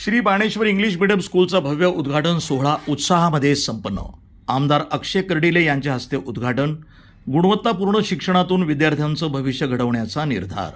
Shri Baneshwar English medium स्कूलचा भव्य उद्घाटन सोहळा उत्साहामध्ये संपन्न. आमदार अक्षय कर्डिले यांच्या हस्ते उद्घाटन. गुणवत्तापूर्ण शिक्षणातून विद्यार्थ्यांचं भविष्य घडवण्याचा निर्धार.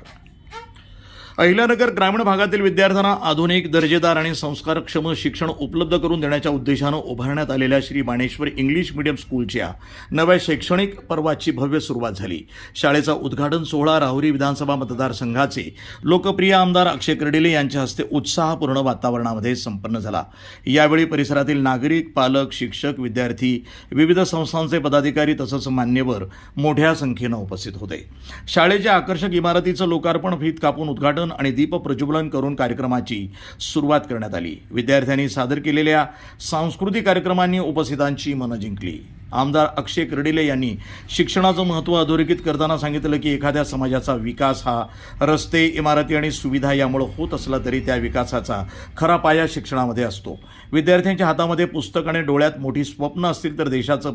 अहिल्यानगर ग्रामीण भागातील विद्यार्थ्यांना आधुनिक, दर्जेदार आणि संस्कारक्षम शिक्षण उपलब्ध करून देण्याच्या उद्देशानं उभारण्यात आलेल्या श्री बाणेश्वर इंग्लिश मीडियम स्कूलच्या नव्या शैक्षणिक पर्वाची भव्य सुरुवात झाली. शाळेचा उद्घाटन सोहळा राहुरी विधानसभा मतदारसंघाचे लोकप्रिय आमदार अक्षय कर्डिले यांच्या हस्ते उत्साहपूर्ण वातावरणामध्ये संपन्न झाला. यावेळी परिसरातील नागरिक, पालक, शिक्षक, विद्यार्थी, विविध संस्थांचे पदाधिकारी तसंच मान्यवर मोठ्या संख्येनं उपस्थित होते. शाळेच्या आकर्षक इमारतीचं लोकार्पण, फीत कापून उद्घाटन आणि दीप प्रज्वलन करून कार्यक्रमाची सुरुवात करण्यात आली. विद्यार्थ्यांनी सादर केलेल्या सांस्कृतिक कार्यक्रमांनी उपस्थितांची मनं जिंकली. आमदार अक्षय कर्डिले यांनी शिक्षणाचं महत्त्व अधोरेखित करताना सांगितलं की एखाद्या समाजाचा विकास हा रस्ते, इमारती आणि सुविधा यामुळे होत असला तरी त्या विकासाचा खरा पाया शिक्षणामध्ये असतो. विद्यार्थ्यांच्या हातामध्ये पुस्तक आणि डोळ्यात मोठी स्वप्न असतील तर देशाचं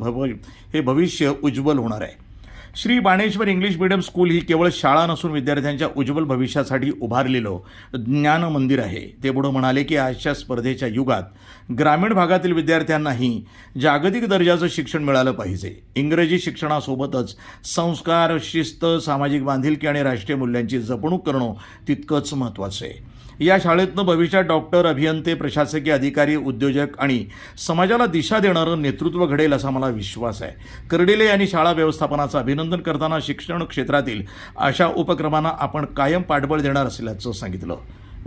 भविष्य उज्ज्वल होणार आहे. Shri Baneshwar English medium school ही केवळ शाळा नसून विद्यार्थ्यांच्या उज्ज्वल भविष्यासाठी उभारलेलं ज्ञान मंदिर आहे. ते पुढे म्हणाले की आजच्या स्पर्धेच्या युगात ग्रामीण भागातील विद्यार्थ्यांनाही जागतिक दर्जाचं शिक्षण मिळालं पाहिजे. इंग्रजी शिक्षणासोबतच संस्कार, शिस्त, सामाजिक बांधिलकी आणि राष्ट्रीय मूल्यांची जपणूक करणं तितकंच महत्त्वाचं आहे. या शाळेतनं भविष्यात डॉक्टर, अभियंते, प्रशासकीय अधिकारी, उद्योजक आणि समाजाला दिशा देणारं नेतृत्व घडेल असा मला विश्वास आहे. कर्डिले यांनी शाळा व्यवस्थापनाचं अभिनंदन करताना शिक्षण क्षेत्रातील अशा उपक्रमांना आपण कायम पाठबळ देणार असल्याचं सांगितलं.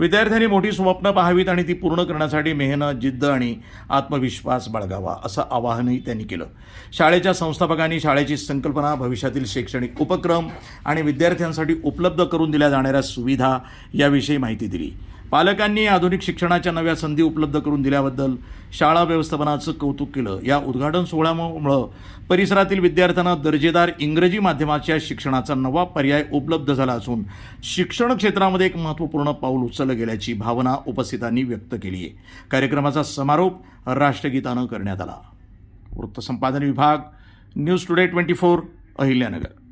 विद्यार्थ्यांनी मोठी स्वप्न पाहावीत आणि ती पूर्ण करण्यासाठी मेहनत, जिद्द आणि आत्मविश्वास बाळगावा असं आवाहनही त्यांनी केलं. शाळेच्या संस्थापकांनी शाळेची संकल्पना, भविष्यातील शैक्षणिक उपक्रम आणि विद्यार्थ्यांसाठी उपलब्ध करून दिल्या जाणाऱ्या सुविधा याविषयी माहिती दिली. पालकांनी आधुनिक शिक्षणाच्या नव्या संधी उपलब्ध करून दिल्याबद्दल शाळा व्यवस्थापनाचं कौतुक केलं. या उद्घाटन सोहळ्यामुळं परिसरातील विद्यार्थ्यांना दर्जेदार इंग्रजी माध्यमाच्या शिक्षणाचा नवा पर्याय उपलब्ध झाला असून शिक्षण क्षेत्रामध्ये एक महत्त्वपूर्ण पाऊल उचललं गेल्याची भावना उपस्थितांनी व्यक्त केली आहे. कार्यक्रमाचा समारोप राष्ट्रगीतानं करण्यात आला. वृत्तसंपादन विभाग, न्यूज टुडे 24, अहिल्यानगर.